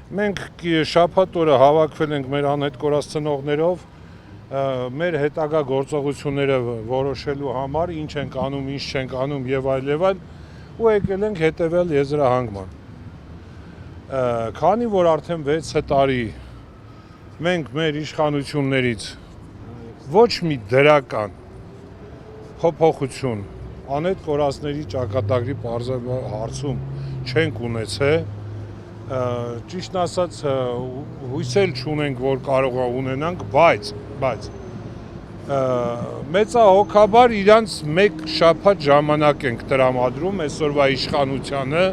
Մենք շաբաթ օրը հավաքվել ենք մեր անհետ կորած ծնողներով, մեր հետագա գործողությունները որոշելու համար, ինչ ենք անում, ինչ չենք անում եւ այլ, ու եկել ենք հետեւել եզրահանգման։ Քանի որ արդեն 6 տարի մենք մեր իշխանություններից ոչ մի դրական փոփոխություն անհետ կորածների ճակատագրի հարցում չենք ունեցել, ճիշտն ասած հույսել չունենք, որ կարող ունենանք, բայց մեծահոգաբար իրանց մեկ շաբաթ ժամանակ ենք տրամադրում այսօրվա իշխանությանը,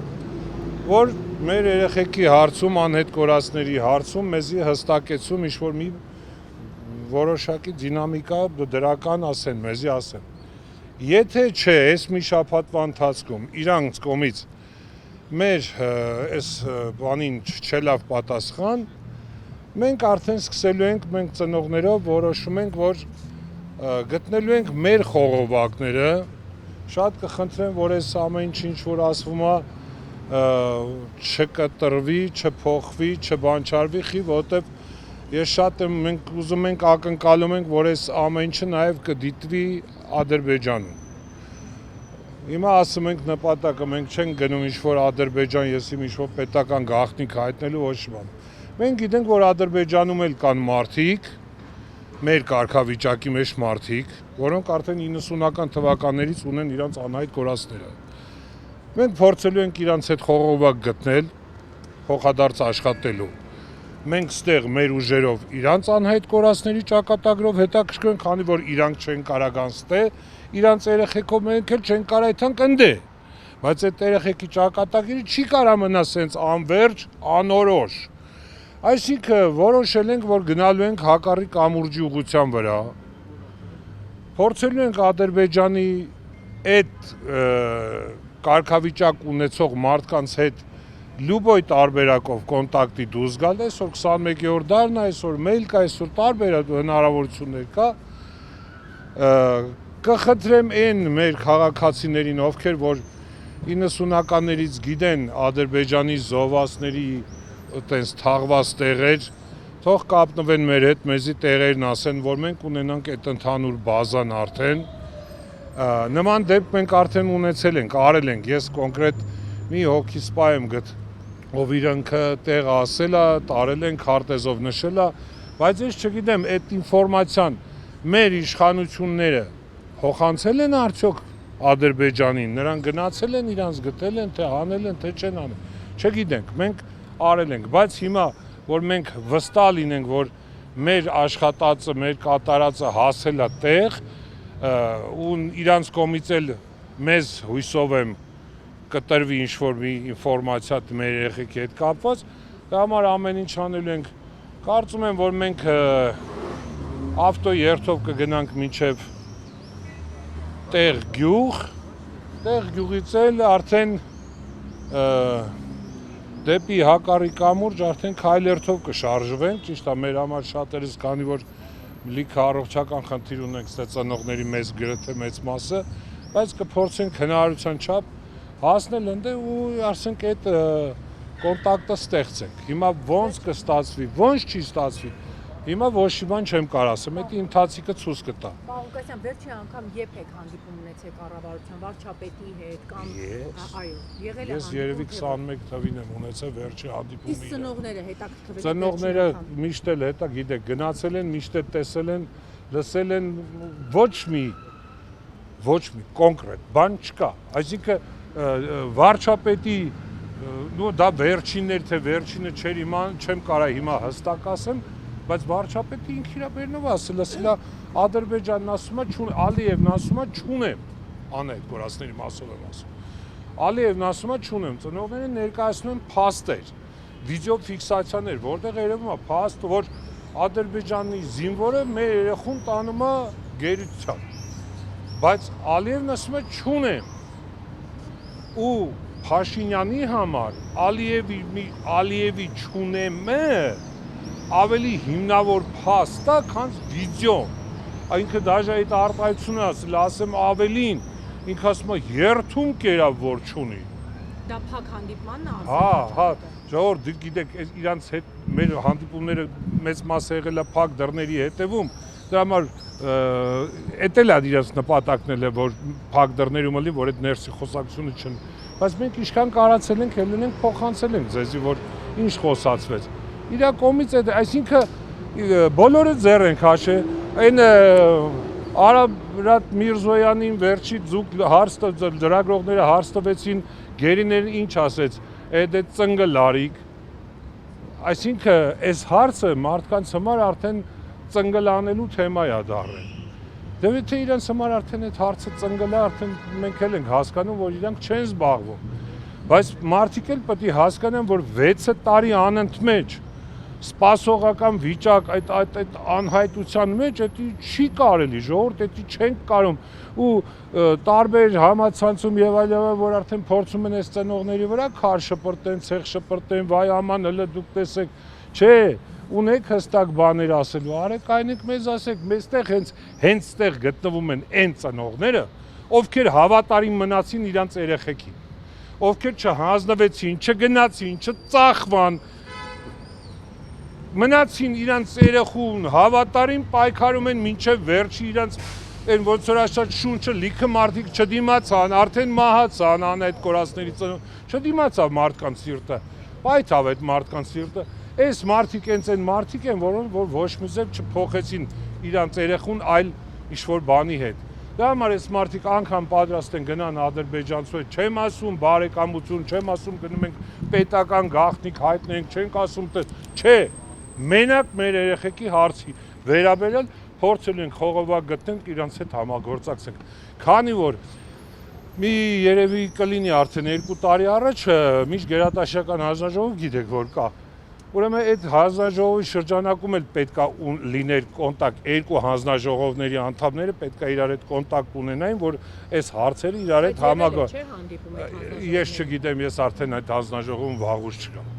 որ մեր երեխեքի հարցում, անհետ կորածների հարցում մեզի հստակեցում ինչ-որ մի որոշակի դինամիկա դրական ասեն, մեզի ասեն։ Եթե չէ, այս մի շաբաթվա ընթացքում իրանց կողմից մեր այս բանին չլավ պատասխան, մենք արդեն սկսելու ենք, մենք ծնողներով որոշում ենք, որ գտնելու ենք մեր խողովակները, շատ կխնդրեմ, որ այս ամեն ինչ որ ասվում է չկտրվի, չփոխվի, չբանչարվի, որտեվ ես շատ եմ, մենք ուզում ենք ակնկալում ենք, որ այս ամեն ինչը նաև կդիտվի Ադրբեջանում։ Հիմա ասում ենք նպատակը, մենք չենք գնում ինչ-որ Ադրբեջան, ես իմ ինչ-որ պետական գաղտնիք հայտնելու ոչ բան։ Մենք գիտենք, որ Ադրբեջանում էլ կան մարդիկ, մեր կարգավիճակի մեջ մարդիկ, որոնք արդեն 90-ական թվականներից ունեն իրանց անհայտ կորածները։ Մենք փորձելու ենք իրանց հետ խողովակ գտնել, փոխադարձ աշխատելու։ Մենք ստեղ մեր ուժերով իրանց անհայտ կորածների ճակատագրով հետաքրքրենք, քանի որ իրանք չեն կարող անստե, իրանց երեխեքով մենք էլ չենք կարող այդքան կնդե, բայց այդ երեխեքի ճակատագիրը չի կարող մնա սենց անվերջ, անորոշ։ Այսինքն որոշել ենք, որ գնալու ենք հակառի կամուրջի ուղղության վրա, փորձելու ենք Ադրբեջանի այդ կարգավիճակ ունեցող մարդկանց հետ լուբոյ տարբերակով կոնտակտի դուրս գալ, այսօր 21-րդ դարն է, այսօր մեյլ կա, այսօր տարբեր հնարավորություններ կա, կխնդրեմ այն մեր քաղաքացիներին, ովքեր որ 90-ականներից գիտեն Ադրբեջանի զոհվածների այտենց թաղված տեղեր, թող կապնվեն մեր հետ, մեզի տեղերն ասեն, որ մենք ունենանք այդ ընդհանուր բազան արդեն, նման դեպք մենք արդեն ունեցել ենք, արել ենք, ես կոնկրետ մի հոգի սպա եմ գտ, ով իրանքը տեղ ասել է, տարել են, քարտեզով նշել է, բայց ես չգիտեմ, այդ ինֆորմացիան մեր իշխանությունները փոխանցել են արդյոք Ադրբեջանին, նրանք գնացել են, իրանց գտել են, թե հանել են, թե չեն հանել, չգիտենք, մենք արել ենք, բայց հիմա, որ մենք վստահ լինենք, որ մեր աշխատածը, մեր կատարածը հասել է տեղ, ու իրանց կողմից էլ մեզ հույսով եմ կտրվի ինչ-որ մի ինֆորմացիա մեր երեխեքի հետ կապված, դա համար ամեն ինչ անելու ենք, կարծում եմ, որ մենք ավտո երթով կգնանք մինչև տեղ գյուղից էլ արդեն դեպի հակառի կամուրջ արդեն քայլերթով կշարժվենք, ճիշտ է, մեր համար շատերս, քանի որ լիքը առողջական խնդիր ունենք ծնողների մեծ գրեթե մեծ մասը, բայց կփորձենք հնարավորության չափ հասնել ընդ ու ասենք այդ կոնտակտը ստեղծենք։ Հիմա ոնց կստացվի, ոնց չի ստացվի, հիմա ոչ մի բան չեմ կարող ասեմ, դա ընթացիկը ցույց կտա։ Պարոն Ղուկասյան, վերջին անգամ երբ եք հանդիպում ունեցել կառավարության վարչապետի հետ կամ այո, եղել է հանդիպում։ Ես երևի 21 թվին եմ ունեցել վերջի հանդիպումը։ Իսկ ծնողները հետաքրքրվել են։ Ծնողները միշտ էլ հետա գիտեք, գնացել են, միշտ էլ տեսել են, լսել են, ոչ մի կոնկրետ բան չկա։ Այսինքն վարչապետի դա վերջիններ թե վերջինը չէր իման, չեմ կարող հիմա հստակ ասեմ, բայց վարչապետը ինքը իր բերնով ասել է Ադրբեջանն ասում է, Ալիևն ասում է, չունեմ, անհետ կորածների մասով եմ ասում։ Ալիևն ասում է, չունեմ, ծնողները ներկայացնում են փաստեր, վիդեո ֆիքսացիաներ, որտեղ երևում է փաստ, որ Ադրբեջանի զինվորը մեր երեխուն տանում է գերության։ Բայց Ալիևն ասում է, չունեմ։ Ու Փաշինյանի համար Ալիևի չունեմը ավելի հիմնավոր փաստ է, քան վիդեոն։ Ինքը դաժե այդ արտահայտությունը ասեմ ավելին, ինքը ասում է երթում կերավ որ չունի։ Դա փակ հանդիպմանն է ասում։ Հա, ժողովուրդ դուք գիտեք, իրանց հետ մեր հանդիպումները մեծ մասը եղել է փակ դռների հետևում, դրա համար էդ էլ է իրանց նպատակն էլ է, որ փակ դռներում լի, որ այդ ներսի խոսակցությունը չն։ Բայց մենք ինչքան կարացել ենք, ելել ենք փոխանցել ենք ձեզի, որ ինչ խոսացվեց։ Իրա կողմից այդ, այսինքն բոլորը ձեռ ենք հաշե, այն Արաբրատ Միրզոյանին վերջի ձուկ լրագրողները հարց տվեցին, գերիներին ինչ ասեց, այդ ծնգը լարիկ։ Այսինքն այս հարցը մարդկանց համար արդեն ծնգլանելու թեմա է դառել։ Դե եթե իրենց համար արդեն այդ հարցը ծնգլա, արդեն մենք էլ ենք հասկանում, որ իրանք չեն զբաղվում։ Բայց մարդիկ էլ պետք է հասկանան, որ 6 տարի անընդմեջ սպասողական վիճակ այդ անհայտության մեջ դա չի կարելի, ժողովուրդ դա չենք կարող ու տարբեր համացանցում եւ այլն, որ արդեն փորձում են այս ծնողների վրա քար շպրտեն, ցեղ շպրտեն, վայ աման հələ դուք տեսեք, չէ, ունեք հստակ բաներ ասելու, արեք այնեք մեզ ասեք, մեզտեղ հենց ստեղ գտնվում են այն ծնողները, ովքեր հավատարիմ մնացին իրանց երեխեքին, ովքեր չհանձնվեցին, չգնացին, չծախվան, մնացին իրանց երեխուն, հավատարիմ պայքարում են մինչև վերջի իրանց այն ոնց որ ասած շունչը լիքը մարդիկ չդիմացան, արդեն մահացան անհայտ կորածների ծնող չդիմացավ մարդկանց սիրտը, պայթավ այդ մարդկանց սիրտը, այս մարդիկ այն մարդիկ են, որոնք որ ոչ մի ձև չփոխեցին իրանց երեխուն այլ ինչ-որ բանի հետ։ Դա համար այս մարդիկ անգամ պատրաստ են գնան ադրբեջանցու հետ, չեմ ասում բարեկամություն, չեմ ասում գնում ենք պետական գաղտնիք հայտնենք, չենք ասում չէ, մենակ մեր երեխեքի հարցի վերաբերյալ փորձել ենք խողովակ գտնենք իրանց հետ համագործակցենք։ Քանի որ մի երևի կլինի արդեն 2 տարի առաջ մինչ գերատաշական հանձնաժողով գիտեք որ կա։ Ուրեմն այդ հանձնաժողովի շրջանակում էլ պետքա լիներ կոնտակտ, երկու հանձնաժողովների անդամները պետքա իրար հետ կոնտակտ ունենային, որ այս հարցերը իրար հետ համագործակցեն։ Ես չգիտեմ, ես արդեն այդ հանձնաժողովում վաղուց չկամ։